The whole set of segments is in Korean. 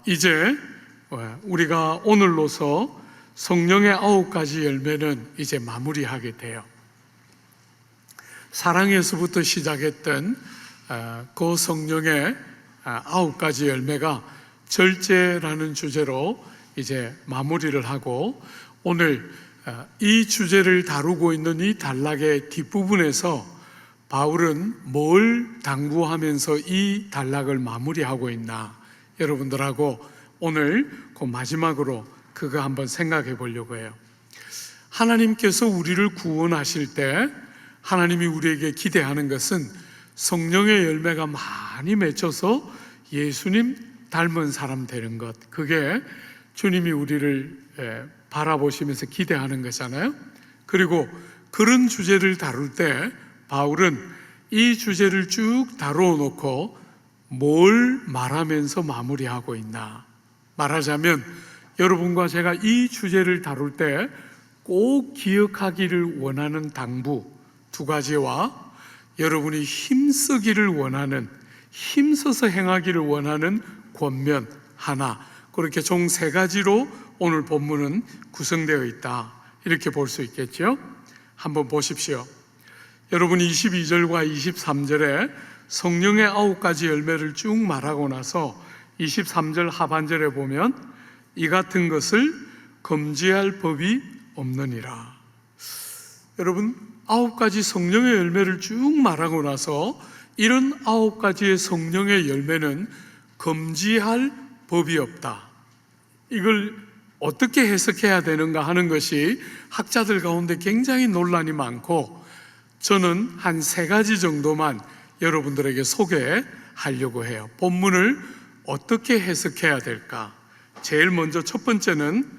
이제 우리가 오늘로서 성령의 9가지 열매는 이제 마무리하게 돼요. 사랑에서부터 시작했던 그 성령의 9가지 열매가 절제라는 주제로 이제 마무리를 하고, 오늘 이 주제를 다루고 있는 이 단락의 뒷부분에서 바울은 뭘 당부하면서 이 단락을 마무리하고 있나, 여러분들하고 오늘 그 마지막으로 그거 한번 생각해 보려고 해요. 하나님께서 우리를 구원하실 때 하나님이 우리에게 기대하는 것은 성령의 열매가 많이 맺혀서 예수님 닮은 사람 되는 것, 그게 주님이 우리를 바라보시면서 기대하는 거잖아요. 그리고 그런 주제를 다룰 때 바울은 이 주제를 쭉 다루어 놓고 뭘 말하면서 마무리하고 있나, 말하자면 여러분과 제가 이 주제를 다룰 때 꼭 기억하기를 원하는 당부 2가지와 여러분이 힘쓰기를 원하는, 힘써서 행하기를 원하는 권면 하나, 그렇게 총 3가지로 오늘 본문은 구성되어 있다, 이렇게 볼 수 있겠죠. 한번 보십시오. 여러분이 22절과 23절에 성령의 9가지 열매를 쭉 말하고 나서 23절 하반절에 보면 이 같은 것을 금지할 법이 없느니라. 여러분, 9가지 성령의 열매를 쭉 말하고 나서 이런 9가지의 성령의 열매는 금지할 법이 없다, 이걸 어떻게 해석해야 되는가 하는 것이 학자들 가운데 굉장히 논란이 많고, 저는 한 3가지 정도만 여러분들에게 소개하려고 해요. 본문을 어떻게 해석해야 될까? 제일 먼저 첫 번째는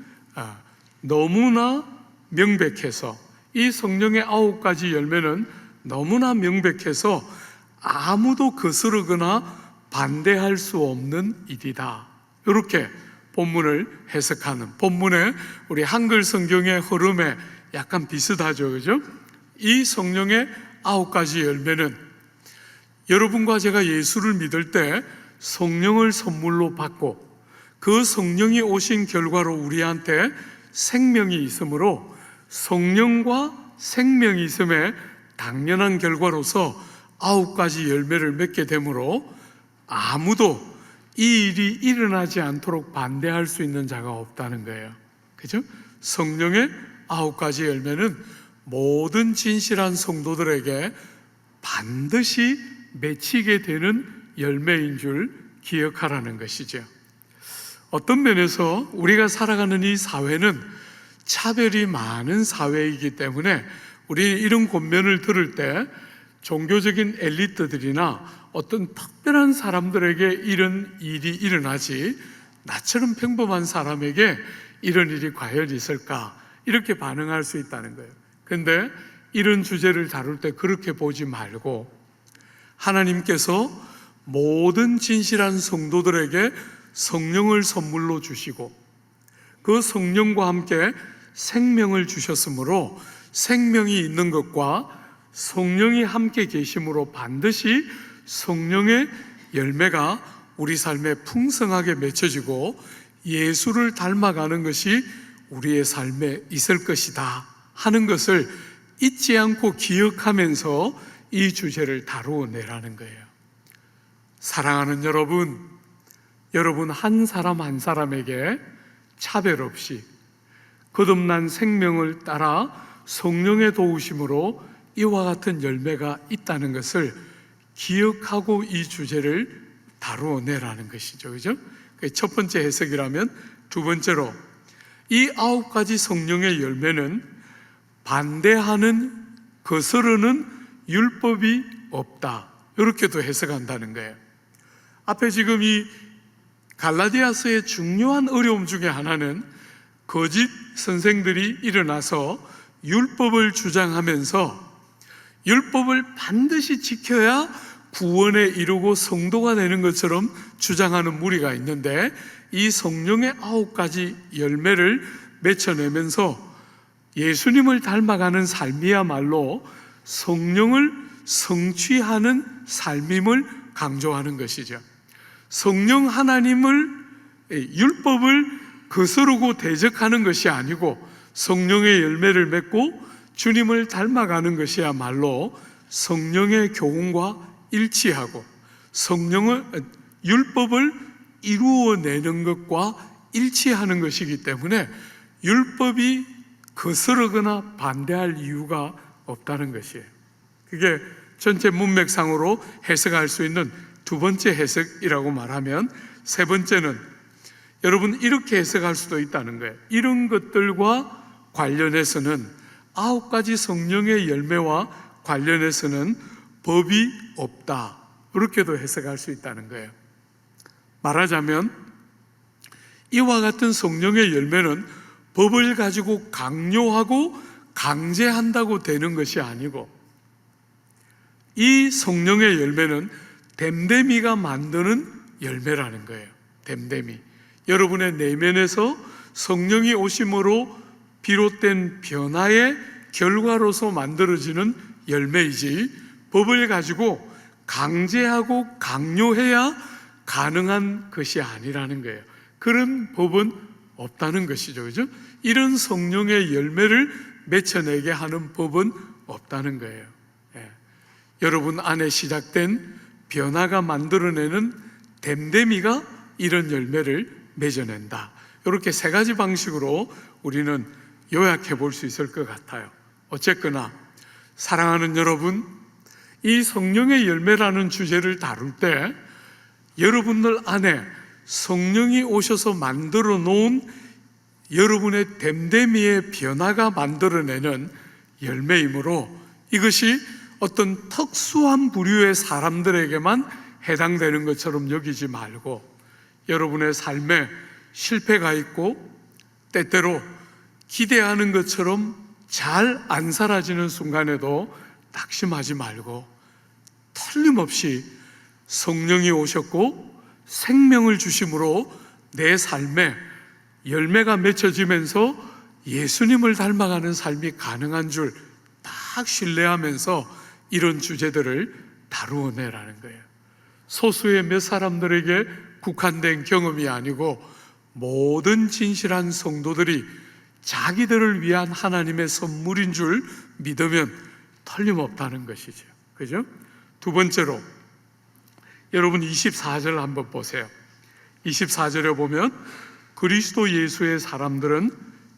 너무나 명백해서, 이 성령의 9가지 열매는 너무나 명백해서 아무도 거스르거나 반대할 수 없는 일이다, 이렇게 본문을 해석하는, 본문의 우리 한글 성경의 흐름에 약간 비슷하죠, 그죠? 이 성령의 9가지 열매는 여러분과 제가 예수를 믿을 때 성령을 선물로 받고 그 성령이 오신 결과로 우리한테 생명이 있으므로 성령과 생명이 있음에 당연한 결과로서 9가지 열매를 맺게 되므로 아무도 이 일이 일어나지 않도록 반대할 수 있는 자가 없다는 거예요. 그죠? 성령의 9가지 열매는 모든 진실한 성도들에게 반드시 맺히게 되는 열매인 줄 기억하라는 것이죠. 어떤 면에서 우리가 살아가는 이 사회는 차별이 많은 사회이기 때문에 우리 이런 권면을 들을 때 종교적인 엘리트들이나 어떤 특별한 사람들에게 이런 일이 일어나지, 나처럼 평범한 사람에게 이런 일이 과연 있을까, 이렇게 반응할 수 있다는 거예요. 그런데 이런 주제를 다룰 때 그렇게 보지 말고, 하나님께서 모든 진실한 성도들에게 성령을 선물로 주시고 그 성령과 함께 생명을 주셨으므로 생명이 있는 것과 성령이 함께 계심으로 반드시 성령의 열매가 우리 삶에 풍성하게 맺혀지고 예수를 닮아가는 것이 우리의 삶에 있을 것이다 하는 것을 잊지 않고 기억하면서 이 주제를 다루어내라는 거예요. 사랑하는 여러분, 여러분 한 사람 한 사람에게 차별 없이 거듭난 생명을 따라 성령의 도우심으로 이와 같은 열매가 있다는 것을 기억하고 이 주제를 다루어내라는 것이죠. 그죠? 첫 번째 해석이라면, 두 번째로 이 9가지 성령의 열매는 반대하는, 거스르는 율법이 없다, 이렇게도 해석한다는 거예요. 앞에 지금 이 갈라디아서의 중요한 어려움 중에 하나는 거짓 선생들이 일어나서 율법을 주장하면서 율법을 반드시 지켜야 구원에 이르고 성도가 되는 것처럼 주장하는 무리가 있는데, 이 성령의 9가지 열매를 맺혀내면서 예수님을 닮아가는 삶이야말로 성령을 성취하는 삶임을 강조하는 것이죠. 성령 하나님을 율법을 거스르고 대적하는 것이 아니고 성령의 열매를 맺고 주님을 닮아가는 것이야말로 성령의 교훈과 일치하고 율법을 이루어내는 것과 일치하는 것이기 때문에 율법이 거스르거나 반대할 이유가 없다는 것이에요. 그게 전체 문맥상으로 해석할 수 있는 두 번째 해석이라고 말하면, 세 번째는 여러분 이렇게 해석할 수도 있다는 거예요. 이런 것들과 관련해서는 9가지 성령의 열매와 관련해서는 법이 없다, 이렇게도 해석할 수 있다는 거예요. 말하자면 이와 같은 성령의 열매는 법을 가지고 강요하고 강제한다고 되는 것이 아니고, 이 성령의 열매는 됨됨이가 만드는 열매라는 거예요. 됨됨이, 여러분의 내면에서 성령이 오심으로 비롯된 변화의 결과로서 만들어지는 열매이지, 법을 가지고 강제하고 강요해야 가능한 것이 아니라는 거예요. 그런 법은 없다는 것이죠. 그죠? 이런 성령의 열매를 맺혀내게 하는 법은 없다는 거예요. 여러분 안에 시작된 변화가 만들어내는 됨됨이가 이런 열매를 맺어낸다. 이렇게 세 가지 방식으로 우리는 요약해 볼 수 있을 것 같아요. 어쨌거나 사랑하는 여러분, 이 성령의 열매라는 주제를 다룰 때 여러분들 안에 성령이 오셔서 만들어 놓은 여러분의 됨됨이의 변화가 만들어내는 열매이므로, 이것이 어떤 특수한 부류의 사람들에게만 해당되는 것처럼 여기지 말고, 여러분의 삶에 실패가 있고 때때로 기대하는 것처럼 잘 안 사라지는 순간에도 낙심하지 말고, 틀림없이 성령이 오셨고 생명을 주심으로 내 삶에 열매가 맺혀지면서 예수님을 닮아가는 삶이 가능한 줄 딱 신뢰하면서 이런 주제들을 다루어내라는 거예요. 소수의 몇 사람들에게 국한된 경험이 아니고 모든 진실한 성도들이 자기들을 위한 하나님의 선물인 줄 믿으면 틀림없다는 것이죠. 그죠? 두 번째로, 여러분 24절 한번 보세요. 24절에 보면 그리스도 예수의 사람들은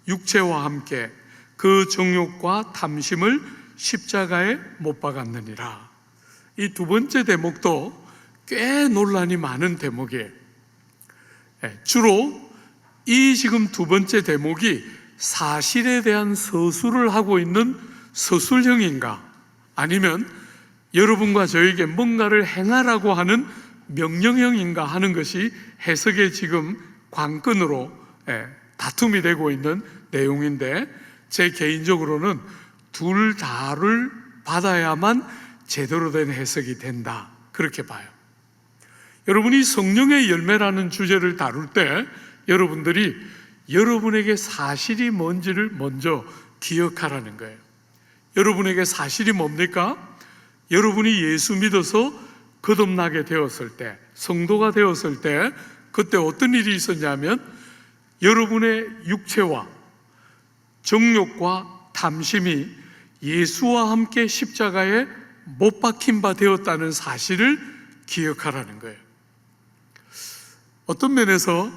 육체와 함께 그 정욕과 탐심을 십자가에 못 박았느니라. 이 두 번째 대목도 꽤 논란이 많은 대목이에요. 주로 이 지금 두 번째 대목이 사실에 대한 서술을 하고 있는 서술형인가, 아니면 여러분과 저에게 뭔가를 행하라고 하는 명령형인가 하는 것이 해석의 지금 관건으로 다툼이 되고 있는 내용인데, 제 개인적으로는 둘 다를 받아야만 제대로 된 해석이 된다, 그렇게 봐요. 여러분이 성령의 열매라는 주제를 다룰 때 여러분들이 여러분에게 사실이 뭔지를 먼저 기억하라는 거예요. 여러분에게 사실이 뭡니까? 여러분이 예수 믿어서 거듭나게 되었을 때, 성도가 되었을 때, 그때 어떤 일이 있었냐면 여러분의 육체와 정욕과 탐심이 예수와 함께 십자가에 못 박힌 바 되었다는 사실을 기억하라는 거예요. 어떤 면에서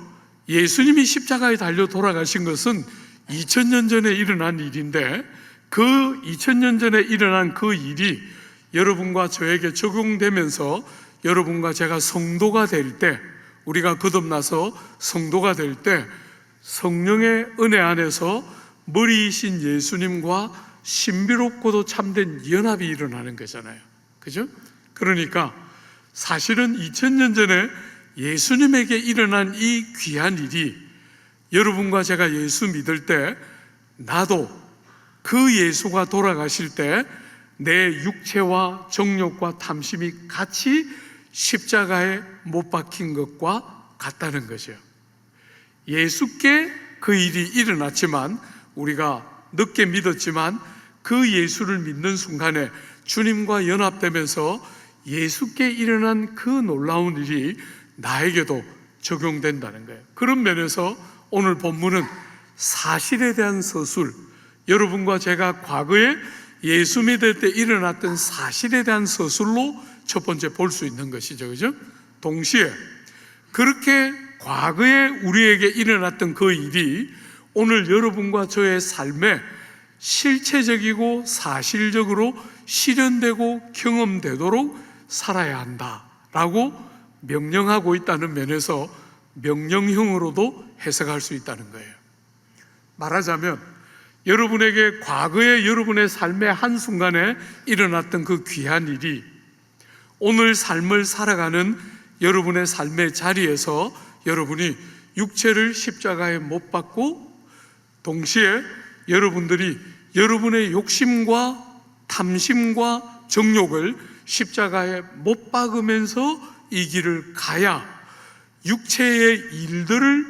예수님이 십자가에 달려 돌아가신 것은 2000년 전에 일어난 일인데, 그 2000년 전에 일어난 그 일이 여러분과 저에게 적용되면서 여러분과 제가 성도가 될 때, 우리가 거듭나서 성도가 될 때 성령의 은혜 안에서 머리이신 예수님과 신비롭고도 참된 연합이 일어나는 거잖아요. 그죠? 그러니까 사실은 2000년 전에 예수님에게 일어난 이 귀한 일이 여러분과 제가 예수 믿을 때, 나도 그 예수가 돌아가실 때 내 육체와 정욕과 탐심이 같이 십자가에 못 박힌 것과 같다는 거죠. 예수께 그 일이 일어났지만, 우리가 늦게 믿었지만 그 예수를 믿는 순간에 주님과 연합되면서 예수께 일어난 그 놀라운 일이 나에게도 적용된다는 거예요. 그런 면에서 오늘 본문은 사실에 대한 서술, 여러분과 제가 과거에 예수 믿을 때 일어났던 사실에 대한 서술로 첫 번째 볼 수 있는 것이죠. 그죠? 동시에 그렇게 과거에 우리에게 일어났던 그 일이 오늘 여러분과 저의 삶에 실체적이고 사실적으로 실현되고 경험되도록 살아야 한다라고 명령하고 있다는 면에서 명령형으로도 해석할 수 있다는 거예요. 말하자면 여러분에게 과거에 여러분의 삶의 한순간에 일어났던 그 귀한 일이 오늘 삶을 살아가는 여러분의 삶의 자리에서 여러분이 육체를 십자가에 못 박고 동시에 여러분들이 여러분의 욕심과 탐심과 정욕을 십자가에 못 박으면서 이 길을 가야 육체의 일들을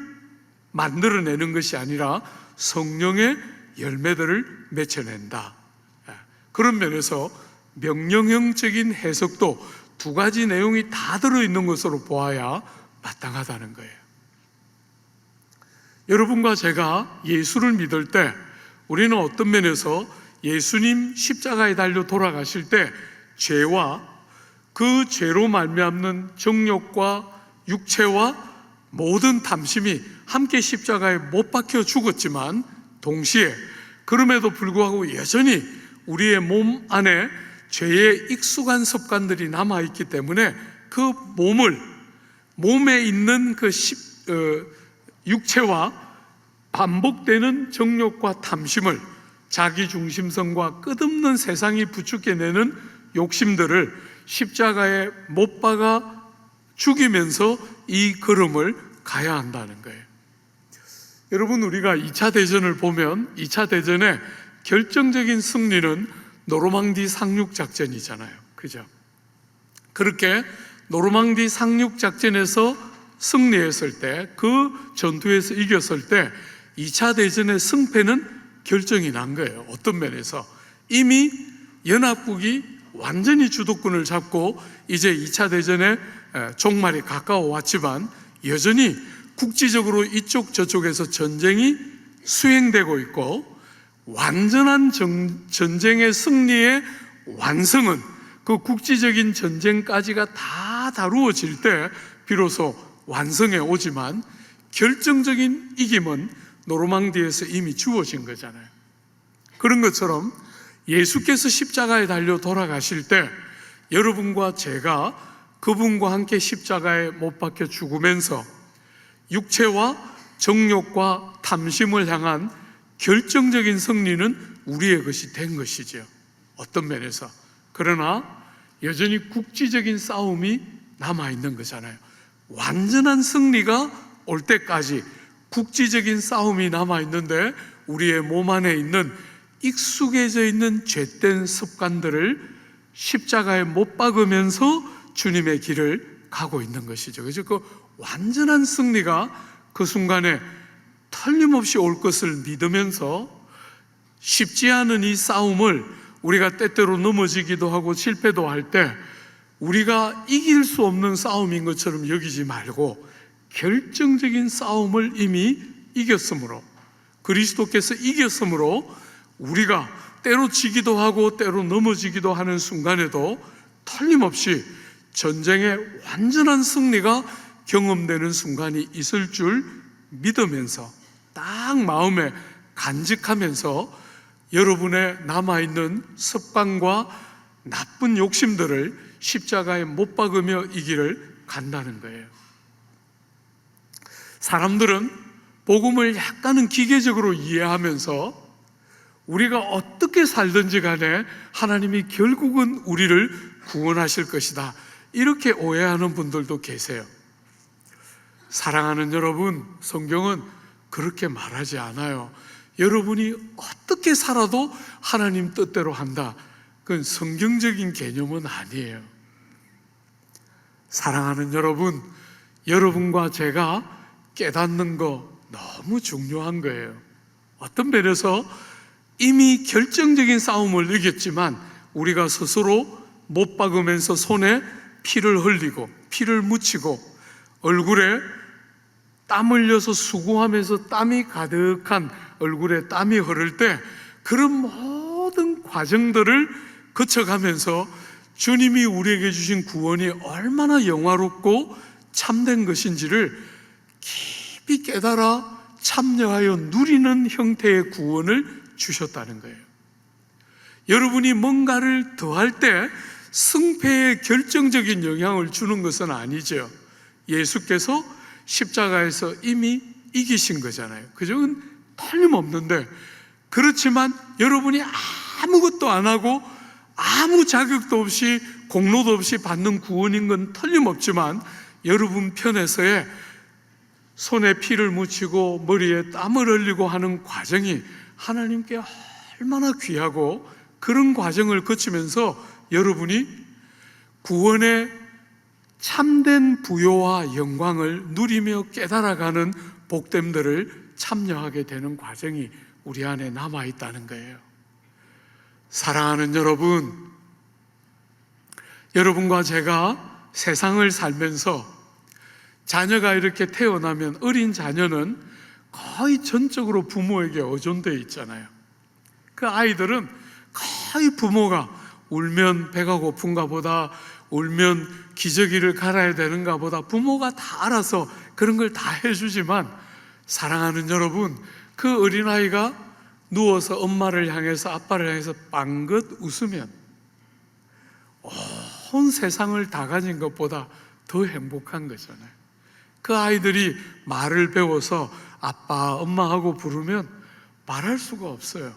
만들어내는 것이 아니라 성령의 열매들을 맺혀낸다. 그런 면에서 명령형적인 해석도 두 가지 내용이 다 들어있는 것으로 보아야 마땅하다는 거예요. 여러분과 제가 예수를 믿을 때 우리는 어떤 면에서 예수님 십자가에 달려 돌아가실 때 죄와 그 죄로 말미암는 정욕과 육체와 모든 탐심이 함께 십자가에 못 박혀 죽었지만 동시에 그럼에도 불구하고 여전히 우리의 몸 안에 죄의 익숙한 습관들이 남아있기 때문에 그 몸에 있는 그 육체와 반복되는 정욕과 탐심을 자기중심성과 끝없는 세상이 부추겨내는 욕심들을 십자가에 못 박아 죽이면서 이 걸음을 가야 한다는 거예요. 여러분, 우리가 2차 대전을 보면 2차 대전의 결정적인 승리는 노르망디 상륙작전이잖아요. 그죠? 그렇게 노르망디 상륙작전에서 승리했을 때, 그 전투에서 이겼을 때 2차 대전의 승패는 결정이 난 거예요. 어떤 면에서 이미 연합국이 완전히 주도권을 잡고 이제 2차 대전의 종말이 가까워 왔지만 여전히 국지적으로 이쪽 저쪽에서 전쟁이 수행되고 있고 완전한 전쟁의 승리의 완성은 그 국지적인 전쟁까지가 다 다루어질 때 비로소 완성해 오지만 결정적인 이김은 노르망디에서 이미 주어진 거잖아요. 그런 것처럼 예수께서 십자가에 달려 돌아가실 때 여러분과 제가 그분과 함께 십자가에 못 박혀 죽으면서 육체와 정욕과 탐심을 향한 결정적인 승리는 우리의 것이 된 것이죠. 어떤 면에서. 그러나 여전히 국지적인 싸움이 남아있는 거잖아요. 완전한 승리가 올 때까지 국지적인 싸움이 남아있는데 우리의 몸 안에 있는 익숙해져 있는 죄된 습관들을 십자가에 못 박으면서 주님의 길을 가고 있는 것이죠. 그래서 그 완전한 승리가 그 순간에 틀림없이 올 것을 믿으면서 쉽지 않은 이 싸움을 우리가 때때로 넘어지기도 하고 실패도 할 때 우리가 이길 수 없는 싸움인 것처럼 여기지 말고 결정적인 싸움을 이미 이겼으므로, 그리스도께서 이겼으므로 우리가 때로 지기도 하고 때로 넘어지기도 하는 순간에도 틀림없이 전쟁의 완전한 승리가 경험되는 순간이 있을 줄 믿으면서 딱 마음에 간직하면서 여러분의 남아있는 습관과 나쁜 욕심들을 십자가에 못 박으며 이 길을 간다는 거예요. 사람들은 복음을 약간은 기계적으로 이해하면서 우리가 어떻게 살든지 간에 하나님이 결국은 우리를 구원하실 것이다, 이렇게 오해하는 분들도 계세요. 사랑하는 여러분, 성경은 그렇게 말하지 않아요. 여러분이 어떻게 살아도 하나님 뜻대로 한다, 그건 성경적인 개념은 아니에요. 사랑하는 여러분, 여러분과 제가 깨닫는 거 너무 중요한 거예요. 어떤 면에서 이미 결정적인 싸움을 이겼지만 우리가 스스로 못 박으면서 손에 피를 흘리고 피를 묻히고 얼굴에 땀 흘려서 수고하면서 땀이 가득한 얼굴에 땀이 흐를 때 그런 모든 과정들을 거쳐가면서 주님이 우리에게 주신 구원이 얼마나 영화롭고 참된 것인지를 깊이 깨달아 참여하여 누리는 형태의 구원을 주셨다는 거예요. 여러분이 뭔가를 더할 때 승패에 결정적인 영향을 주는 것은 아니죠. 예수께서 십자가에서 이미 이기신 거잖아요. 그건 틀림없는데, 그렇지만 여러분이 아무것도 안 하고 아무 자격도 없이 공로도 없이 받는 구원인 건 틀림없지만, 여러분 편에서의 손에 피를 묻히고 머리에 땀을 흘리고 하는 과정이 하나님께 얼마나 귀하고, 그런 과정을 거치면서 여러분이 구원의 참된 부요와 영광을 누리며 깨달아가는 복됨들을 참여하게 되는 과정이 우리 안에 남아있다는 거예요. 사랑하는 여러분, 여러분과 제가 세상을 살면서 자녀가 이렇게 태어나면 어린 자녀는 거의 전적으로 부모에게 의존되어 있잖아요. 그 아이들은 거의 부모가 울면 배가 고픈가 보다, 울면 기저귀를 갈아야 되는가 보다 부모가 다 알아서 그런 걸 다 해주지만, 사랑하는 여러분, 그 어린아이가 누워서 엄마를 향해서 아빠를 향해서 빵긋 웃으면 온 세상을 다 가진 것보다 더 행복한 거잖아요. 그 아이들이 말을 배워서 아빠, 엄마하고 부르면 말할 수가 없어요.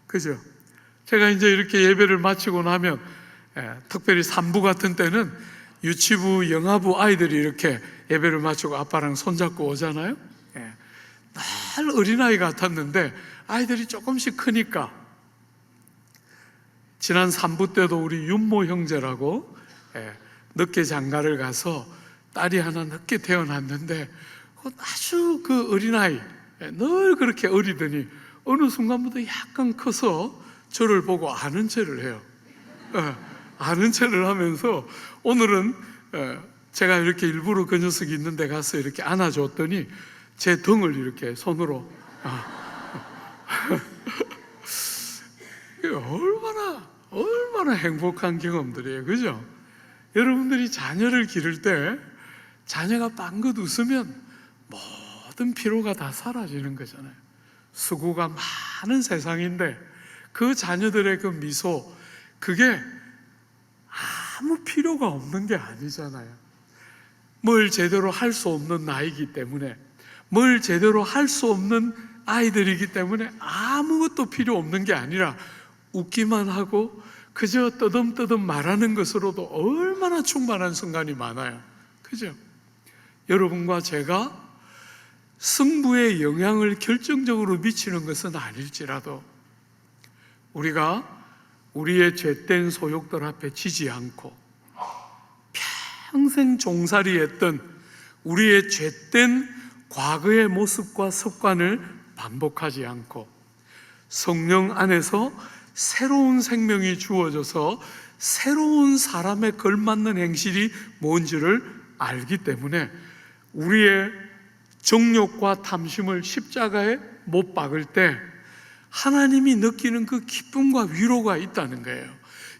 그죠? 제가 이제 이렇게 예배를 마치고 나면 특별히 3부 같은 때는 유치부, 영아부 아이들이 이렇게 예배를 마치고 아빠랑 손잡고 오잖아요. 늘 어린아이 같았는데 아이들이 조금씩 크니까, 지난 3부 때도 우리 윤모 형제라고 늦게 장가를 가서 딸이 하나 늦게 태어났는데 아주 그 어린아이, 늘 그렇게 어리더니 어느 순간부터 약간 커서 저를 보고 아는 체를 해요. 아는 체를 하면서 오늘은 제가 이렇게 일부러 그 녀석이 있는 데 가서 이렇게 안아줬더니 제 등을 이렇게 손으로 얼마나 행복한 경험들이에요. 그죠? 여러분들이 자녀를 기를 때 자녀가 빵긋 웃으면 모든 피로가 다 사라지는 거잖아요. 수고가 많은 세상인데 그 자녀들의 그 미소, 그게 아무 필요가 없는 게 아니잖아요. 뭘 제대로 할 수 없는 나이기 때문에, 뭘 제대로 할 수 없는 아이들이기 때문에 아무것도 필요 없는 게 아니라 웃기만 하고 그저 떠듬떠듬 말하는 것으로도 얼마나 충만한 순간이 많아요. 그죠? 여러분과 제가 승부에 영향을 결정적으로 미치는 것은 아닐지라도 우리가 우리의 죄된 소욕들 앞에 지지 않고 평생 종살이했던 우리의 죄된 과거의 모습과 습관을 반복하지 않고 성령 안에서 새로운 생명이 주어져서 새로운 사람에 걸맞는 행실이 뭔지를 알기 때문에 우리의 정욕과 탐심을 십자가에 못 박을 때 하나님이 느끼는 그 기쁨과 위로가 있다는 거예요.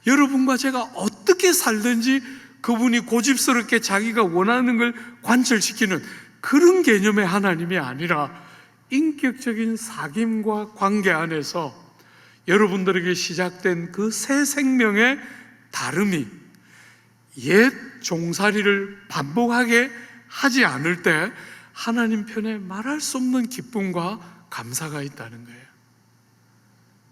여러분과 제가 어떻게 살든지 그분이 고집스럽게 자기가 원하는 걸 관철시키는 그런 개념의 하나님이 아니라 인격적인 사귐과 관계 안에서 여러분들에게 시작된 그 새 생명의 다름이 옛 종살이를 반복하게 하지 않을 때 하나님 편에 말할 수 없는 기쁨과 감사가 있다는 거예요.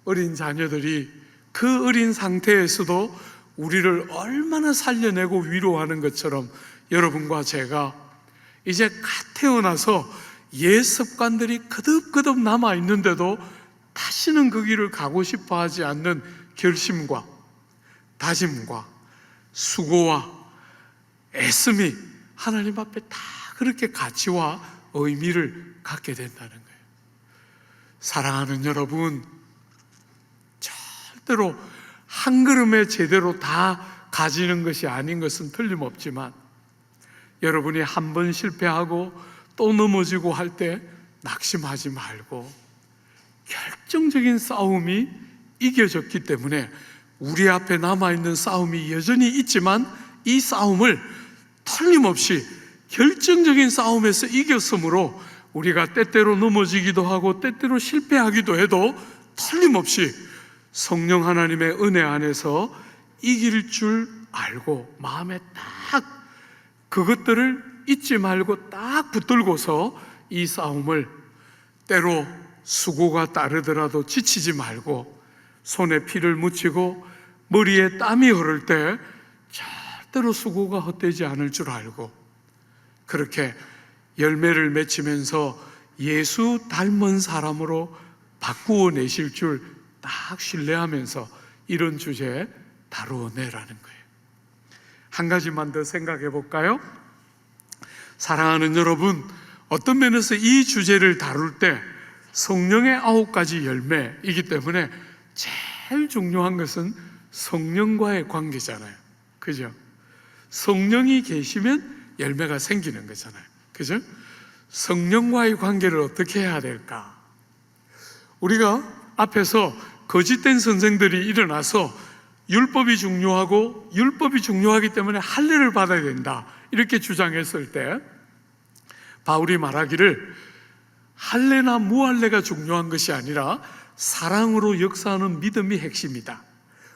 어린 자녀들이 그 어린 상태에서도 우리를 얼마나 살려내고 위로하는 것처럼 여러분과 제가 이제 갓 태어나서 옛 습관들이 거듭거듭 남아있는데도 다시는 그 길을 가고 싶어 하지 않는 결심과 다짐과 수고와 애씀이 하나님 앞에 다 그렇게 가치와 의미를 갖게 된다는 거예요. 사랑하는 여러분, 절대로 한 걸음에 제대로 다 가지는 것이 아닌 것은 틀림없지만 여러분이 한 번 실패하고 또 넘어지고 할 때 낙심하지 말고, 결정적인 싸움이 이겨졌기 때문에 우리 앞에 남아있는 싸움이 여전히 있지만 이 싸움을 틀림없이 결정적인 싸움에서 이겼으므로 우리가 때때로 넘어지기도 하고 때때로 실패하기도 해도 틀림없이 성령 하나님의 은혜 안에서 이길 줄 알고 마음에 딱 그것들을 잊지 말고 딱 붙들고서 이 싸움을, 때로 수고가 따르더라도 지치지 말고 손에 피를 묻히고 머리에 땀이 흐를 때 절대로 수고가 헛되지 않을 줄 알고, 그렇게 열매를 맺히면서 예수 닮은 사람으로 바꾸어 내실 줄 딱 신뢰하면서 이런 주제 다루어내라는 거예요. 한 가지만 더 생각해 볼까요? 사랑하는 여러분, 어떤 면에서 이 주제를 다룰 때 성령의 9가지 열매이기 때문에 제일 중요한 것은 성령과의 관계잖아요. 그죠? 성령이 계시면 열매가 생기는 거잖아요. 그죠? 성령과의 관계를 어떻게 해야 될까? 우리가 앞에서 거짓된 선생들이 일어나서 율법이 중요하기 때문에 할례를 받아야 된다 이렇게 주장했을 때 바울이 말하기를 할례나 무할례가 중요한 것이 아니라 사랑으로 역사하는 믿음이 핵심이다.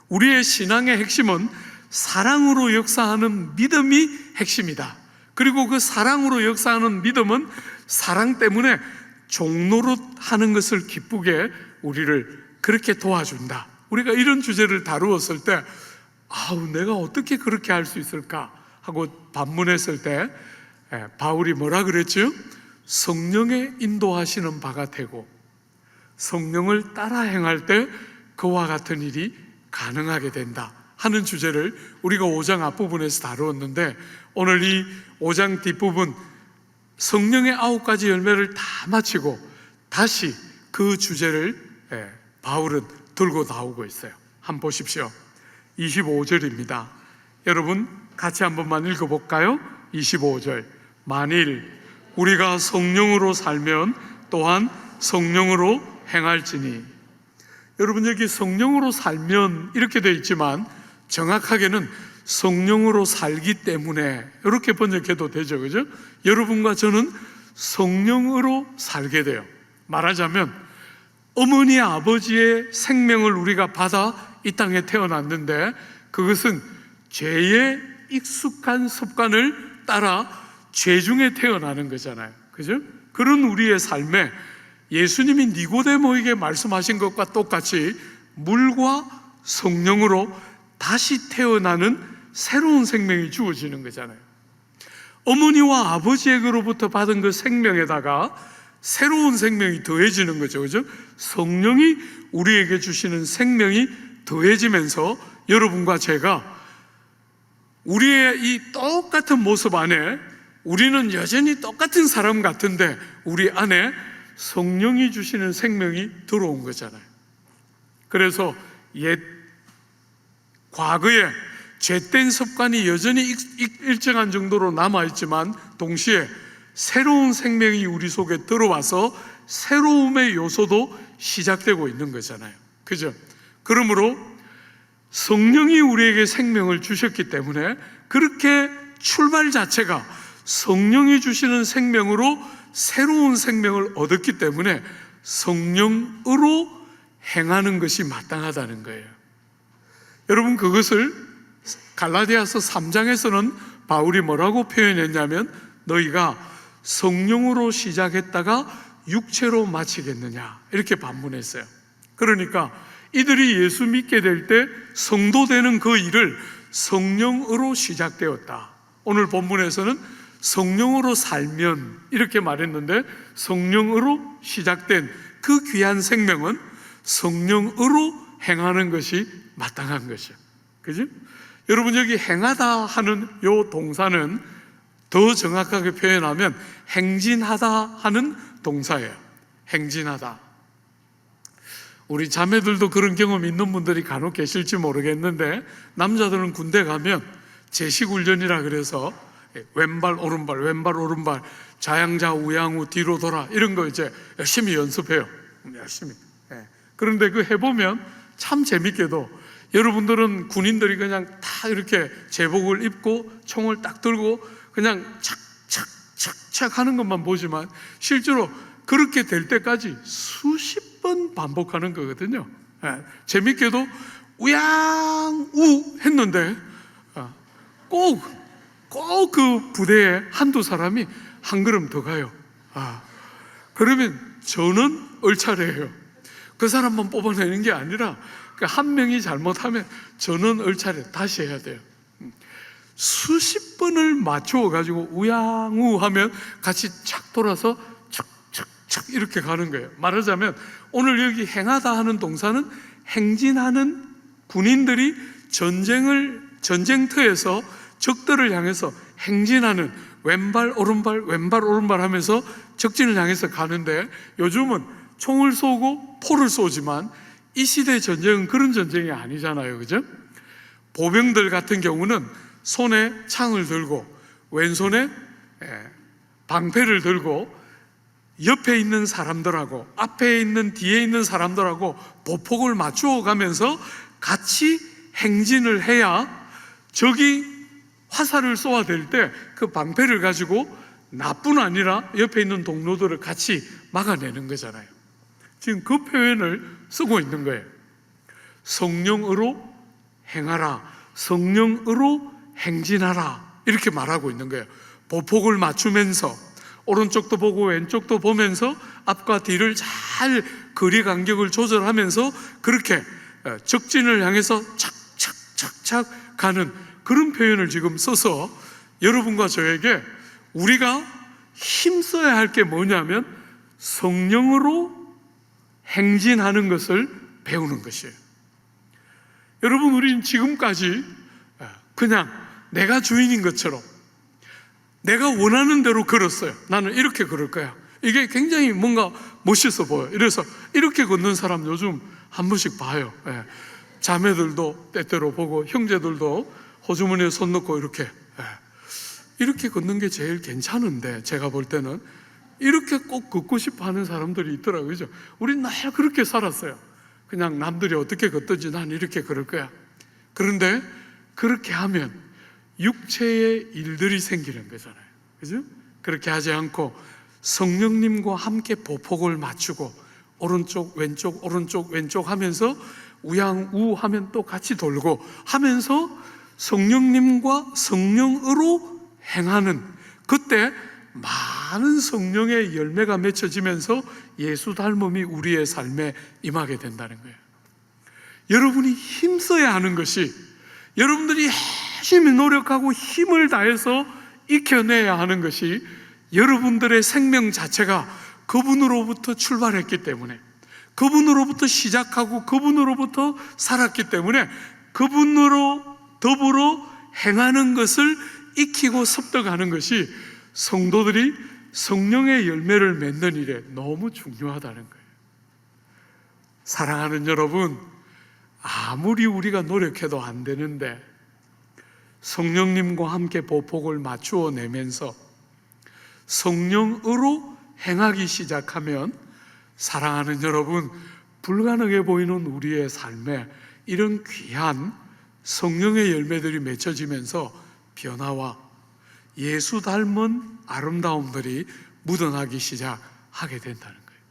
우리의 신앙의 핵심은 사랑으로 역사하는 믿음이 핵심이다. 그리고 그 사랑으로 역사하는 믿음은 사랑 때문에 종노릇 하는 것을 기쁘게 우리를 그렇게 도와준다. 우리가 이런 주제를 다루었을 때 내가 어떻게 그렇게 할 수 있을까 하고 반문했을 때 바울이 뭐라 그랬죠? 성령의 인도하시는 바가 되고 성령을 따라 행할 때 그와 같은 일이 가능하게 된다 하는 주제를 우리가 5장 앞부분에서 다루었는데, 오늘 이 5장 뒷부분 성령의 9가지 열매를 다 마치고 다시 그 주제를 바울은 들고 나오고 있어요. 한번 보십시오. 25절입니다. 여러분 같이 한 번만 읽어볼까요? 25절. 만일 우리가 성령으로 살면 또한 성령으로 행할지니. 여러분 여기 성령으로 살면 이렇게 되어 있지만 정확하게는 성령으로 살기 때문에 이렇게 번역해도 되죠. 그죠? 여러분과 저는 성령으로 살게 돼요. 말하자면 어머니 아버지의 생명을 우리가 받아 이 땅에 태어났는데 그것은 죄의 익숙한 습관을 따라 죄 중에 태어나는 거잖아요. 그죠? 그런 우리의 삶에 예수님이 니고데모에게 말씀하신 것과 똑같이 물과 성령으로 다시 태어나는 새로운 생명이 주어지는 거잖아요. 어머니와 아버지에게로부터 받은 그 생명에다가 새로운 생명이 더해지는 거죠. 그죠? 성령이 우리에게 주시는 생명이 더해지면서 여러분과 제가 우리의 이 똑같은 모습 안에 우리는 여전히 똑같은 사람 같은데 우리 안에 성령이 주시는 생명이 들어온 거잖아요. 그래서 옛 과거에 죄된 습관이 여전히 일정한 정도로 남아있지만 동시에 새로운 생명이 우리 속에 들어와서 새로움의 요소도 시작되고 있는 거잖아요. 그죠? 그러므로 성령이 우리에게 생명을 주셨기 때문에 그렇게 출발 자체가 성령이 주시는 생명으로 새로운 생명을 얻었기 때문에 성령으로 행하는 것이 마땅하다는 거예요. 여러분 그것을 갈라디아서 3장에서는 바울이 뭐라고 표현했냐면 너희가 성령으로 시작했다가 육체로 마치겠느냐 이렇게 반문했어요. 그러니까 이들이 예수 믿게 될 때 성도 되는 그 일을 성령으로 시작되었다. 오늘 본문에서는 성령으로 살면 이렇게 말했는데 성령으로 시작된 그 귀한 생명은 성령으로 행하는 것이 마땅한 것이죠. 그죠? 여러분 여기 행하다 하는 요 동사는 더 정확하게 표현하면 행진하다 하는 동사예요. 행진하다. 우리 자매들도 그런 경험 있는 분들이 간혹 계실지 모르겠는데 남자들은 군대 가면 제식훈련이라 그래서 왼발 오른발 왼발 오른발 좌양자 우양우 뒤로 돌아 이런 거 이제 열심히 연습해요. 열심히. 그런데 그 해보면 참 재밌게도 여러분들은 군인들이 그냥 다 이렇게 제복을 입고 총을 딱 들고 그냥 착착착착 하는 것만 보지만 실제로 그렇게 될 때까지 수십 번 반복하는 거거든요. 재밌게도 우양우 했는데 꼭 그 부대에 한두 사람이 한 걸음 더 가요. 그러면 저는 얼차례예요. 그 사람만 뽑아내는 게 아니라 한 명이 잘못하면 저는 얼차례 다시 해야 돼요. 수십 번을 맞추어 가지고 우양우 하면 같이 착 돌아서 착착착 이렇게 가는 거예요. 말하자면 오늘 여기 행하다 하는 동사는 행진하는 군인들이 전쟁터에서 적들을 향해서 행진하는 왼발 오른발 하면서 적진을 향해서 가는데 요즘은 총을 쏘고 포를 쏘지만 이 시대 전쟁은 그런 전쟁이 아니잖아요. 그죠? 보병들 같은 경우는 손에 창을 들고 왼손에 방패를 들고 옆에 있는 사람들하고 앞에 있는 뒤에 있는 사람들하고 보폭을 맞추어 가면서 같이 행진을 해야 적이 화살을 쏘아댈 때 그 방패를 가지고 나뿐 아니라 옆에 있는 동료들을 같이 막아내는 거잖아요. 지금 그 표현을 쓰고 있는 거예요. 성령으로 행하라, 성령으로 행진하라 이렇게 말하고 있는 거예요. 보폭을 맞추면서 오른쪽도 보고 왼쪽도 보면서 앞과 뒤를 잘 거리 간격을 조절하면서 그렇게 적진을 향해서 착착착착 가는 그런 표현을 지금 써서 여러분과 저에게 우리가 힘써야 할 게 뭐냐면 성령으로 행진하는 것을 배우는 것이에요. 여러분, 우리는 지금까지 그냥 내가 주인인 것처럼 내가 원하는 대로 걸었어요. 나는 이렇게 걸을 거야. 이게 굉장히 뭔가 멋있어 보여. 이래서 이렇게 걷는 사람 요즘 한 번씩 봐요. 자매들도 때때로 보고 형제들도 호주머니에 손 넣고 이렇게 걷는 게 제일 괜찮은데 제가 볼 때는 이렇게 꼭 걷고 싶어 하는 사람들이 있더라고요. 그죠? 우린 늘 그렇게 살았어요. 그냥 남들이 어떻게 걷든지 난 이렇게 걸을 거야. 그런데 그렇게 하면 육체의 일들이 생기는 거잖아요. 그죠? 그렇게 하지 않고 성령님과 함께 보폭을 맞추고 오른쪽 왼쪽 하면서 우양우 하면 또 같이 돌고 하면서 성령님과 성령으로 행하는 그때 많은 성령의 열매가 맺혀지면서 예수 닮음이 우리의 삶에 임하게 된다는 거예요. 여러분이 힘써야 하는 것이 여러분들이 열심히 노력하고 힘을 다해서 익혀내야 하는 것이 여러분들의 생명 자체가 그분으로부터 출발했기 때문에 그분으로부터 시작하고 그분으로부터 살았기 때문에 그분으로 더불어 행하는 것을 익히고 습득하는 것이 성도들이 성령의 열매를 맺는 일에 너무 중요하다는 거예요. 사랑하는 여러분, 아무리 우리가 노력해도 안 되는데 성령님과 함께 보폭을 맞추어 내면서 성령으로 행하기 시작하면 사랑하는 여러분, 불가능해 보이는 우리의 삶에 이런 귀한 성령의 열매들이 맺혀지면서 변화와 예수 닮은 아름다움들이 묻어나기 시작하게 된다는 거예요.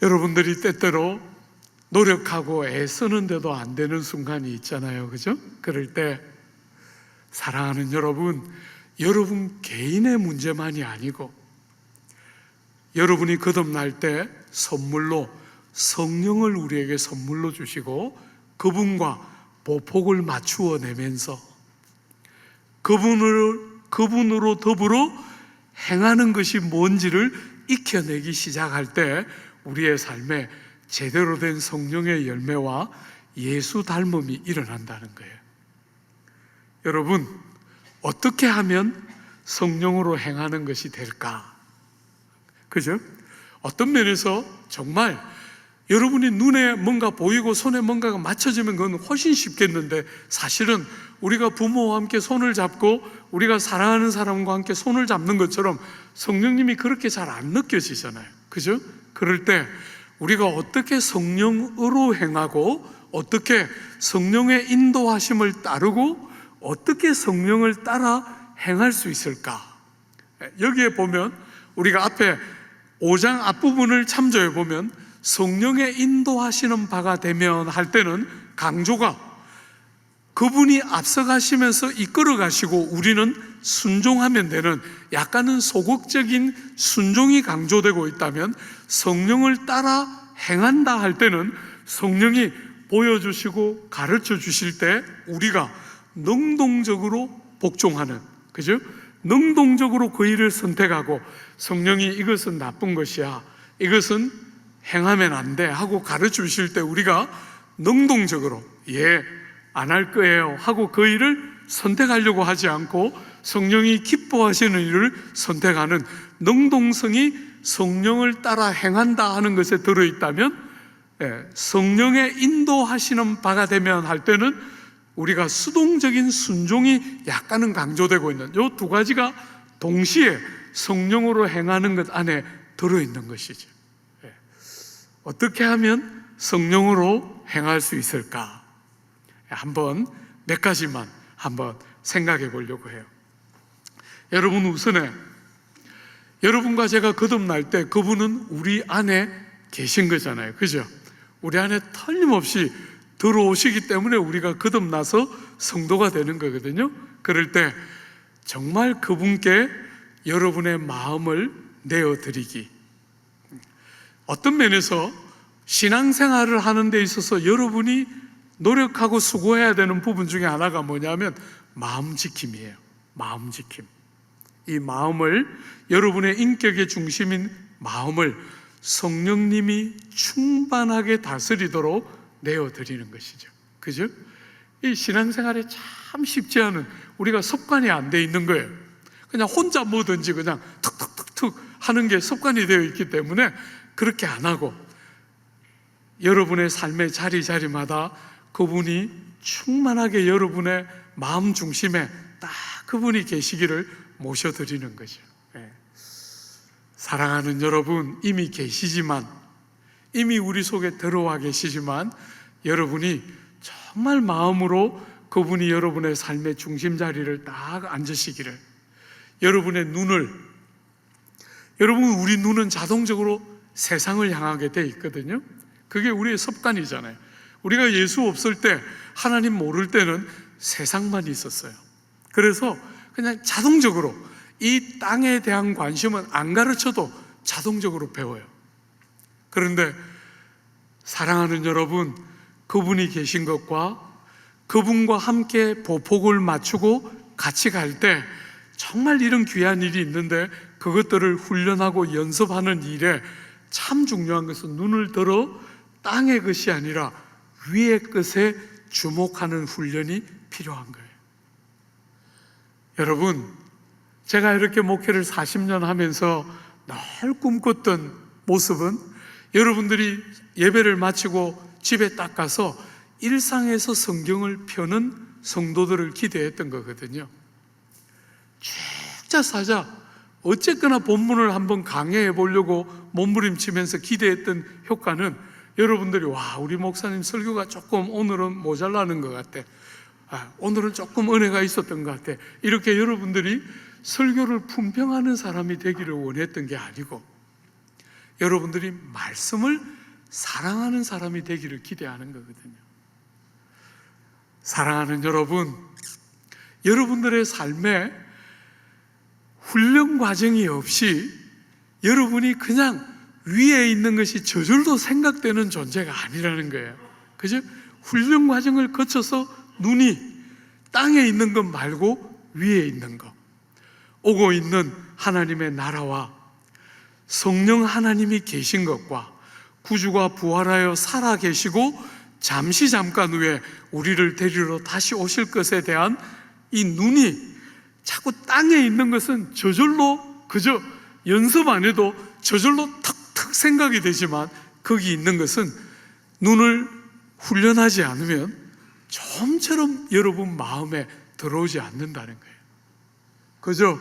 여러분들이 때때로 노력하고 애쓰는데도 안 되는 순간이 있잖아요. 그죠? 그럴 때 사랑하는 여러분, 여러분 개인의 문제만이 아니고 여러분이 거듭날 때 선물로 성령을 우리에게 선물로 주시고 그분과 보폭을 맞추어 내면서 그분으로 더불어 행하는 것이 뭔지를 익혀내기 시작할 때 우리의 삶에 제대로 된 성령의 열매와 예수 닮음이 일어난다는 거예요. 여러분, 어떻게 하면 성령으로 행하는 것이 될까? 그죠? 어떤 면에서 정말 여러분이 눈에 뭔가 보이고 손에 뭔가가 맞춰지면 그건 훨씬 쉽겠는데, 사실은 우리가 부모와 함께 손을 잡고 우리가 사랑하는 사람과 함께 손을 잡는 것처럼 성령님이 그렇게 잘 안 느껴지잖아요. 그죠? 그럴 때 우리가 어떻게 성령으로 행하고, 어떻게 성령의 인도하심을 따르고, 어떻게 성령을 따라 행할 수 있을까? 여기에 보면 우리가 앞에 5장 앞부분을 참조해 보면 성령의 인도하시는 바가 되면 할 때는 강조가 그분이 앞서가시면서 이끌어 가시고 우리는 순종하면 되는, 약간은 소극적인 순종이 강조되고 있다면, 성령을 따라 행한다 할 때는 성령이 보여주시고 가르쳐 주실 때 우리가 능동적으로 복종하는, 그죠? 능동적으로 그 일을 선택하고, 성령이 이것은 나쁜 것이야, 이것은 행하면 안 돼 하고 가르쳐 주실 때 우리가 능동적으로 안 할 거예요 하고 그 일을 선택하려고 하지 않고 성령이 기뻐하시는 일을 선택하는 능동성이 성령을 따라 행한다 하는 것에 들어있다면, 성령의 인도하시는 바가 되면 할 때는 우리가 수동적인 순종이 약간은 강조되고 있는, 이 두 가지가 동시에 성령으로 행하는 것 안에 들어있는 것이죠. 어떻게 하면 성령으로 행할 수 있을까? 한번 몇 가지만 한번 생각해 보려고 해요. 여러분, 우선에 여러분과 제가 거듭날 때 그분은 우리 안에 계신 거잖아요. 그죠? 우리 안에 틀림없이 들어오시기 때문에 우리가 거듭나서 성도가 되는 거거든요. 그럴 때 정말 그분께 여러분의 마음을 내어드리기, 어떤 면에서 신앙생활을 하는 데 있어서 여러분이 노력하고 수고해야 되는 부분 중에 하나가 뭐냐면 마음지킴이에요. 마음지킴. 이 마음을, 여러분의 인격의 중심인 마음을 성령님이 충만하게 다스리도록 내어드리는 것이죠. 그죠? 이 신앙생활에 참 쉽지 않은, 우리가 습관이 안 돼 있는 거예요. 그냥 혼자 뭐든지 그냥 툭툭툭툭 하는 게 습관이 되어 있기 때문에 그렇게 안 하고, 여러분의 삶의 자리자리마다 그분이 충만하게 여러분의 마음 중심에 딱 그분이 계시기를 모셔드리는 거죠. 사랑하는 여러분, 이미 계시지만, 이미 우리 속에 들어와 계시지만, 여러분이 정말 마음으로 그분이 여러분의 삶의 중심 자리를 딱 앉으시기를, 여러분의 눈을, 여러분, 우리 눈은 자동적으로 세상을 향하게 돼 있거든요. 그게 우리의 습관이잖아요. 우리가 예수 없을 때, 하나님 모를 때는 세상만 있었어요. 그래서 그냥 자동적으로 이 땅에 대한 관심은 안 가르쳐도 자동적으로 배워요. 그런데 사랑하는 여러분, 그분이 계신 것과 그분과 함께 보폭을 맞추고 같이 갈 때 정말 이런 귀한 일이 있는데, 그것들을 훈련하고 연습하는 일에 참 중요한 것은 눈을 들어 땅의 것이 아니라 위의 것에 주목하는 훈련이 필요한 거예요. 여러분, 제가 이렇게 목회를 40년 하면서 늘 꿈꿨던 모습은, 여러분들이 예배를 마치고 집에 딱 가서 일상에서 성경을 펴는 성도들을 기대했던 거거든요. 축자사자 어쨌거나 본문을 한번 강해해 보려고 몸부림치면서 기대했던 효과는, 여러분들이 우리 목사님 설교가 조금 오늘은 모자라는 것 같아, 오늘은 조금 은혜가 있었던 것 같아, 이렇게 여러분들이 설교를 품평하는 사람이 되기를 원했던 게 아니고, 여러분들이 말씀을 사랑하는 사람이 되기를 기대하는 거거든요. 사랑하는 여러분, 여러분들의 삶에 훈련 과정이 없이 여러분이 그냥 위에 있는 것이 저절로 생각되는 존재가 아니라는 거예요. 그죠? 훈련 과정을 거쳐서 눈이 땅에 있는 것 말고 위에 있는 것, 오고 있는 하나님의 나라와 성령 하나님이 계신 것과 구주가 부활하여 살아 계시고 잠깐 후에 우리를 데리러 다시 오실 것에 대한 이 눈이, 자꾸 땅에 있는 것은 저절로, 그저 연습 안 해도 저절로 턱턱 생각이 되지만, 거기 있는 것은 눈을 훈련하지 않으면 좀처럼 여러분 마음에 들어오지 않는다는 거예요. 그죠?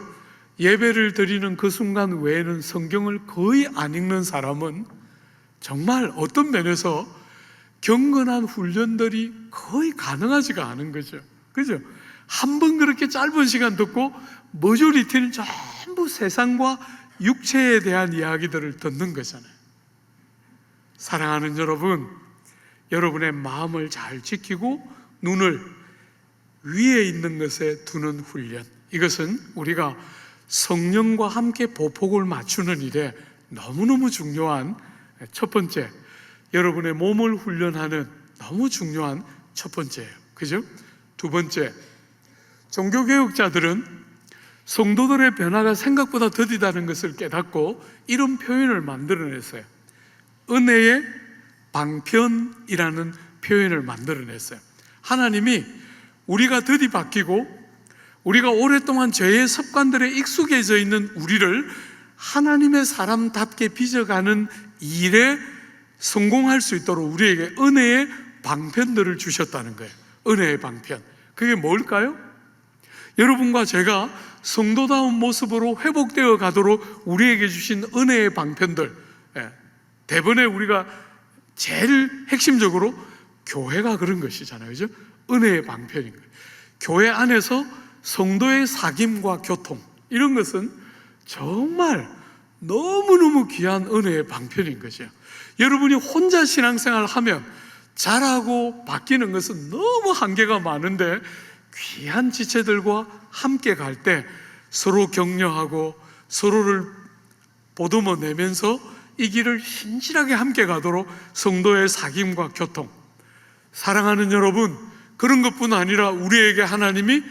예배를 드리는 그 순간 외에는 성경을 거의 안 읽는 사람은 정말 어떤 면에서 경건한 훈련들이 거의 가능하지가 않은 거죠. 그죠? 한 번 그렇게 짧은 시간 듣고 머저리티는 전부 세상과 육체에 대한 이야기들을 듣는 거잖아요. 사랑하는 여러분, 여러분의 마음을 잘 지키고 눈을 위에 있는 것에 두는 훈련, 이것은 우리가 성령과 함께 보폭을 맞추는 일에 너무너무 중요한 첫 번째, 여러분의 몸을 훈련하는 너무 중요한 첫 번째예요. 그죠? 두 번째, 종교개혁자들은 성도들의 변화가 생각보다 더디다는 것을 깨닫고 이런 표현을 만들어냈어요. 은혜의 방편이라는 표현을 만들어냈어요. 하나님이 우리가 더디 바뀌고 우리가 오랫동안 죄의 습관들에 익숙해져 있는 우리를 하나님의 사람답게 빚어가는 일에 성공할 수 있도록 우리에게 은혜의 방편들을 주셨다는 거예요. 은혜의 방편. 그게 뭘까요? 여러분과 제가 성도다운 모습으로 회복되어 가도록 우리에게 주신 은혜의 방편들, 대번에 우리가 제일 핵심적으로 교회가 그런 것이잖아요. 그죠? 은혜의 방편인 거예요. 교회 안에서 성도의 사귐과 교통, 이런 것은 정말 너무너무 귀한 은혜의 방편인 거죠. 여러분이 혼자 신앙생활을 하면 잘하고 바뀌는 것은 너무 한계가 많은데, 귀한 지체들과 함께 갈 때 서로 격려하고 서로를 보듬어 내면서 이 길을 신실하게 함께 가도록 성도의 사귐과 교통, 사랑하는 여러분, 그런 것뿐 아니라 우리에게 하나님이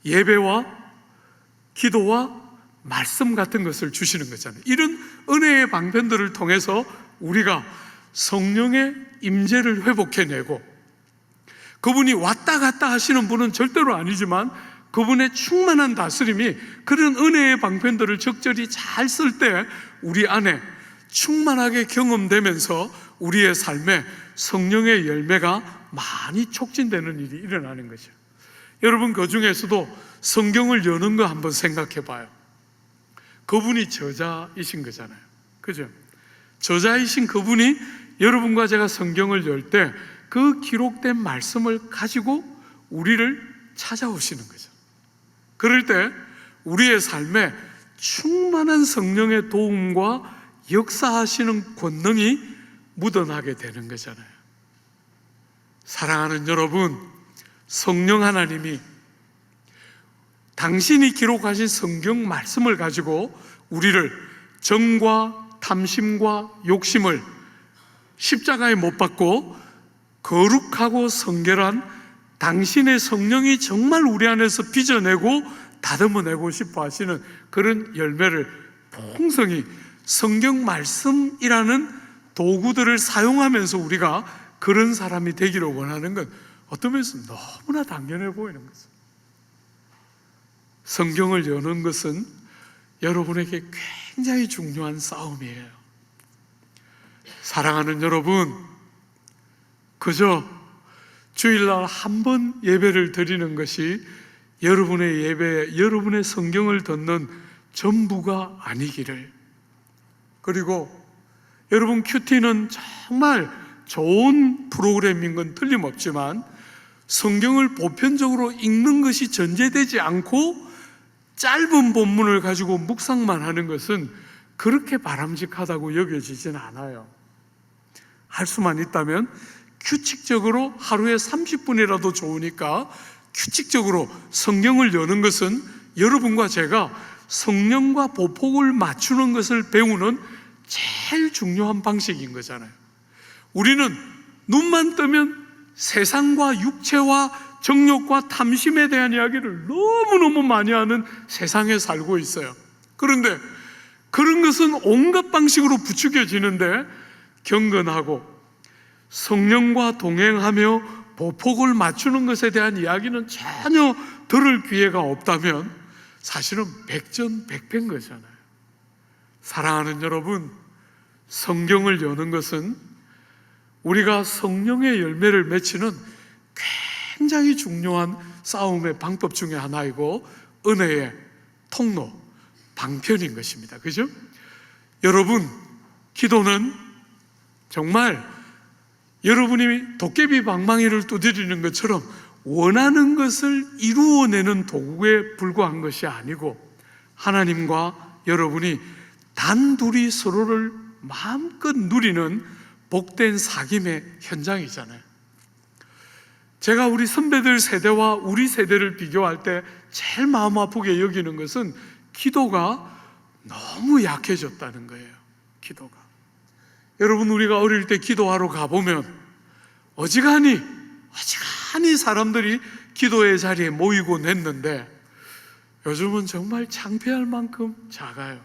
예배와 기도와 말씀 같은 것을 주시는 거잖아요. 이런 은혜의 방편들을 통해서 우리가 성령의 임재를 회복해내고, 그분이 왔다 갔다 하시는 분은 절대로 아니지만 그분의 충만한 다스림이 그런 은혜의 방편들을 적절히 잘 쓸 때 우리 안에 충만하게 경험되면서 우리의 삶에 성령의 열매가 많이 촉진되는 일이 일어나는 거죠. 여러분, 그 중에서도 성경을 여는 거 한번 생각해 봐요. 그분이 저자이신 거잖아요. 그죠? 저자이신 그분이 여러분과 제가 성경을 열 때 그 기록된 말씀을 가지고 우리를 찾아오시는 거죠. 그럴 때 우리의 삶에 충만한 성령의 도움과 역사하시는 권능이 묻어나게 되는 거잖아요. 사랑하는 여러분, 성령 하나님이 당신이 기록하신 성경 말씀을 가지고 우리를 정과 탐심과 욕심을 십자가에 못 박고 거룩하고 성결한 당신의 성령이 정말 우리 안에서 빚어내고 다듬어내고 싶어 하시는 그런 열매를 풍성히 성경 말씀이라는 도구들을 사용하면서 우리가 그런 사람이 되기를 원하는 건 어떤 면에서 너무나 당연해 보이는 거죠. 성경을 여는 것은 여러분에게 굉장히 중요한 싸움이에요. 사랑하는 여러분, 그저 주일날 한 번 예배를 드리는 것이 여러분의 예배, 여러분의 성경을 듣는 전부가 아니기를, 그리고 여러분 큐티는 정말 좋은 프로그램인 건 틀림없지만 성경을 보편적으로 읽는 것이 전제되지 않고 짧은 본문을 가지고 묵상만 하는 것은 그렇게 바람직하다고 여겨지진 않아요. 할 수만 있다면 규칙적으로 하루에 30분이라도 좋으니까 규칙적으로 성경을 여는 것은 여러분과 제가 성령과 보폭을 맞추는 것을 배우는 제일 중요한 방식인 거잖아요. 우리는 눈만 뜨면 세상과 육체와 정욕과 탐심에 대한 이야기를 너무너무 많이 하는 세상에 살고 있어요. 그런데 그런 것은 온갖 방식으로 부추겨지는데 경건하고 성령과 동행하며 보폭을 맞추는 것에 대한 이야기는 전혀 들을 기회가 없다면 사실은 백전백패인 거잖아요. 사랑하는 여러분, 성경을 여는 것은 우리가 성령의 열매를 맺히는 굉장히 중요한 싸움의 방법 중에 하나이고 은혜의 통로, 방편인 것입니다. 그죠? 여러분, 기도는 정말 여러분이 도깨비 방망이를 두드리는 것처럼 원하는 것을 이루어내는 도구에 불과한 것이 아니고 하나님과 여러분이 단둘이 서로를 마음껏 누리는 복된 사귐의 현장이잖아요. 제가 우리 선배들 세대와 우리 세대를 비교할 때 제일 마음 아프게 여기는 것은 기도가 너무 약해졌다는 거예요. 기도가. 여러분, 우리가 어릴 때 기도하러 가보면 어지간히 사람들이 기도의 자리에 모이곤 했는데 요즘은 정말 창피할 만큼 작아요.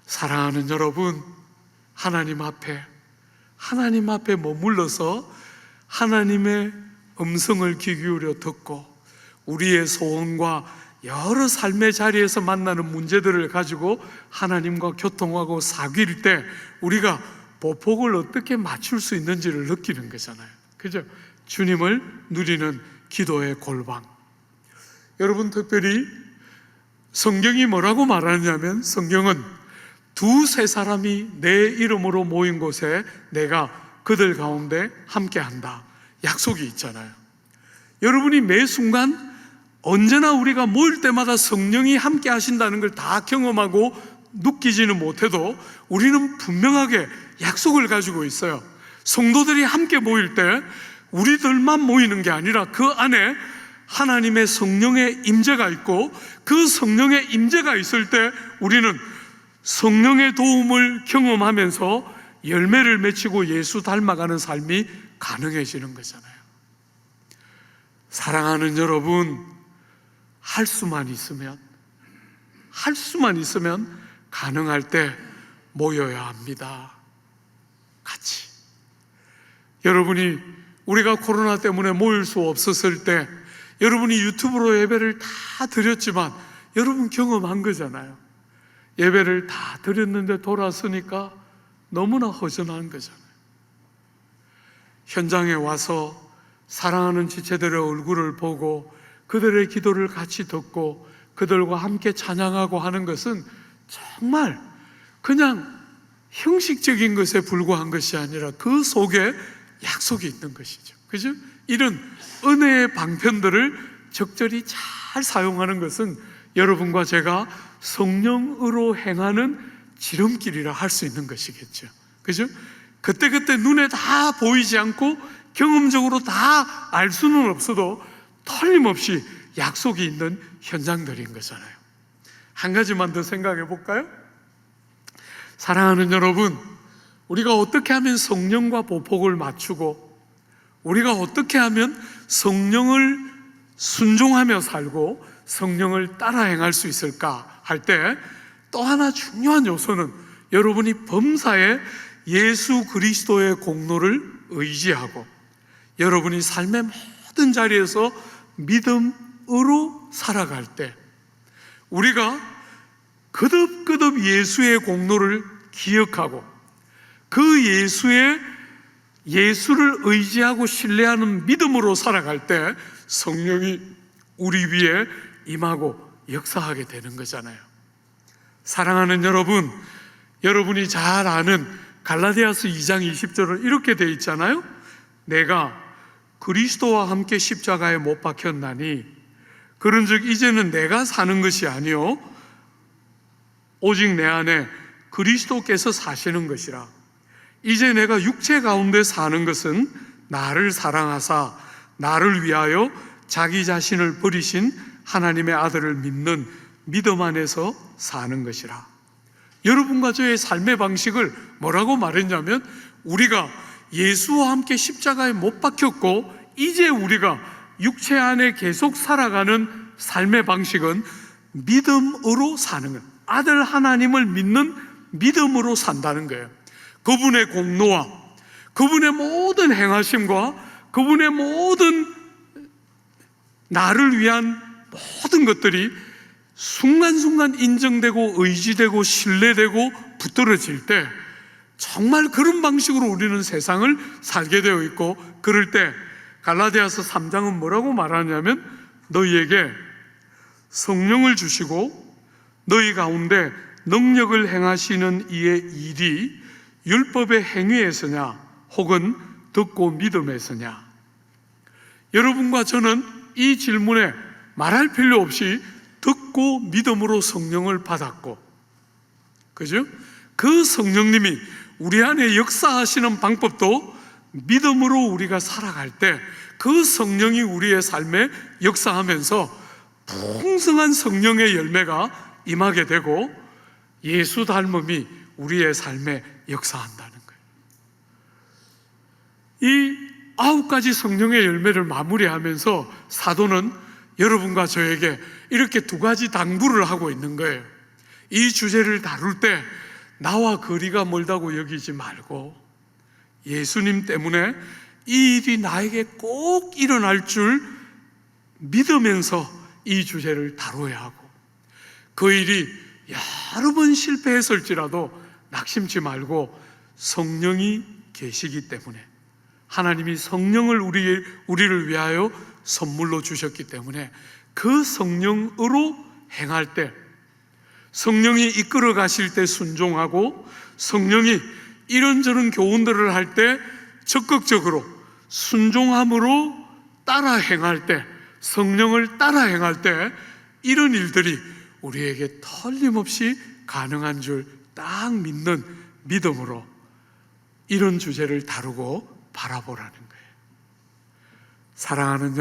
사랑하는 여러분, 하나님 앞에 머물러서 하나님의 음성을 귀 기울여 듣고 우리의 소원과 여러 삶의 자리에서 만나는 문제들을 가지고 하나님과 교통하고 사귈 때 우리가 보폭을 어떻게 맞출 수 있는지를 느끼는 거잖아요. 그죠? 주님을 누리는 기도의 골방. 여러분, 특별히 성경이 뭐라고 말하냐면 성경은 두세 사람이 내 이름으로 모인 곳에 내가 그들 가운데 함께한다, 약속이 있잖아요. 여러분이 매 순간 언제나 우리가 모일 때마다 성령이 함께 하신다는 걸 다 경험하고 느끼지는 못해도 우리는 분명하게 약속을 가지고 있어요. 성도들이 함께 모일 때 우리들만 모이는 게 아니라 그 안에 하나님의 성령의 임재가 있고 그 성령의 임재가 있을 때 우리는 성령의 도움을 경험하면서 열매를 맺히고 예수 닮아가는 삶이 가능해지는 거잖아요. 사랑하는 여러분, 할 수만 있으면 가능할 때 모여야 합니다. 같이. 여러분이 우리가 코로나 때문에 모일 수 없었을 때 여러분이 유튜브로 예배를 다 드렸지만 여러분 경험한 거잖아요. 예배를 다 드렸는데 돌아서니까 너무나 허전한 거잖아요. 현장에 와서 사랑하는 지체들의 얼굴을 보고 그들의 기도를 같이 듣고 그들과 함께 찬양하고 하는 것은 정말 그냥 형식적인 것에 불과한 것이 아니라 그 속에 약속이 있는 것이죠. 그죠? 이런 은혜의 방편들을 적절히 잘 사용하는 것은 여러분과 제가 성령으로 행하는 지름길이라 할 수 있는 것이겠죠. 그죠? 그때그때 눈에 다 보이지 않고 경험적으로 다 알 수는 없어도 틀림없이 약속이 있는 현장들인 거잖아요. 한 가지만 더 생각해 볼까요? 사랑하는 여러분, 우리가 어떻게 하면 성령과 보폭을 맞추고 우리가 어떻게 하면 성령을 순종하며 살고 성령을 따라 행할 수 있을까 할 때 또 하나 중요한 요소는 여러분이 범사에 예수 그리스도의 공로를 의지하고 여러분이 삶의 모든 자리에서 믿음으로 살아갈 때 우리가 거듭거듭 예수의 공로를 기억하고 그 예수를 의지하고 신뢰하는 믿음으로 살아갈 때 성령이 우리 위에 임하고 역사하게 되는 거잖아요. 사랑하는 여러분, 여러분이 잘 아는 갈라디아서 2장 20절은 이렇게 되어 있잖아요. 내가 그리스도와 함께 십자가에 못 박혔나니 그런즉 이제는 내가 사는 것이 아니요 오직 내 안에 그리스도께서 사시는 것이라. 이제 내가 육체 가운데 사는 것은 나를 사랑하사 나를 위하여 자기 자신을 버리신 하나님의 아들을 믿는 믿음 안에서 사는 것이라. 여러분과 저의 삶의 방식을 뭐라고 말했냐면 우리가 예수와 함께 십자가에 못 박혔고 이제 우리가 육체 안에 계속 살아가는 삶의 방식은 믿음으로 사는 거예요. 아들 하나님을 믿는 믿음으로 산다는 거예요. 그분의 공로와 그분의 모든 행하심과 그분의 모든 나를 위한 모든 것들이 순간순간 인정되고 의지되고 신뢰되고 붙들어질 때 정말 그런 방식으로 우리는 세상을 살게 되어 있고, 그럴 때 갈라디아서 3장은 뭐라고 말하냐면 너희에게 성령을 주시고 너희 가운데 능력을 행하시는 이의 일이 율법의 행위에서냐 혹은 듣고 믿음에서냐. 여러분과 저는 이 질문에 말할 필요 없이 듣고 믿음으로 성령을 받았고, 그죠? 그 성령님이 우리 안에 역사하시는 방법도 믿음으로 우리가 살아갈 때 그 성령이 우리의 삶에 역사하면서 풍성한 성령의 열매가 임하게 되고 예수 닮음이 우리의 삶에 역사한다는 거예요. 이 9가지 성령의 열매를 마무리하면서 사도는 여러분과 저에게 이렇게 2가지 당부를 하고 있는 거예요. 이 주제를 다룰 때 나와 거리가 멀다고 여기지 말고 예수님 때문에 이 일이 나에게 꼭 일어날 줄 믿으면서 이 주제를 다뤄야 하고, 그 일이 여러 번 실패했을지라도 낙심치 말고 성령이 계시기 때문에, 하나님이 성령을 우리를 위하여 선물로 주셨기 때문에 그 성령으로 행할 때, 성령이 이끌어 가실 때 순종하고 성령이 이런저런 교훈들을 할 때 적극적으로 순종함으로 따라 행할 때, 성령을 따라 행할 때 이런 일들이 우리에게 틀림없이 가능한 줄 딱 믿는 믿음으로 이런 주제를 다루고 바라보라는 거예요. 사랑하는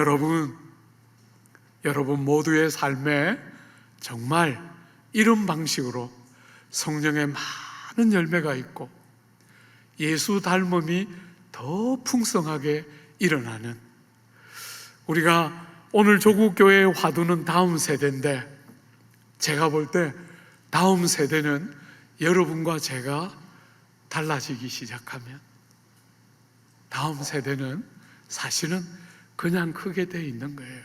여러분 모두의 삶에 정말 이런 방식으로 성령의 많은 열매가 있고 예수 닮음이 더 풍성하게 일어나는, 우리가 오늘 조국교회의 화두는 다음 세대인데, 제가 볼 때 다음 세대는 여러분과 제가 달라지기 시작하면 다음 세대는 사실은 그냥 크게 돼 있는 거예요.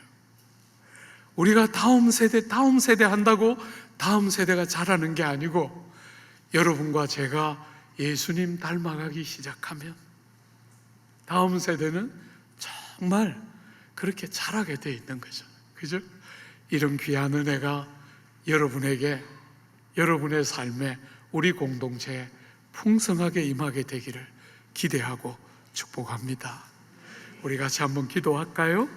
우리가 다음 세대 한다고 다음 세대가 자라는 게 아니고, 여러분과 제가 예수님 닮아가기 시작하면 다음 세대는 정말 그렇게 자라게 돼 있는 거죠. 그죠? 이런 귀한 은혜가 여러분에게, 여러분의 삶에, 우리 공동체에 풍성하게 임하게 되기를 기대하고 축복합니다. 우리 같이 한번 기도할까요?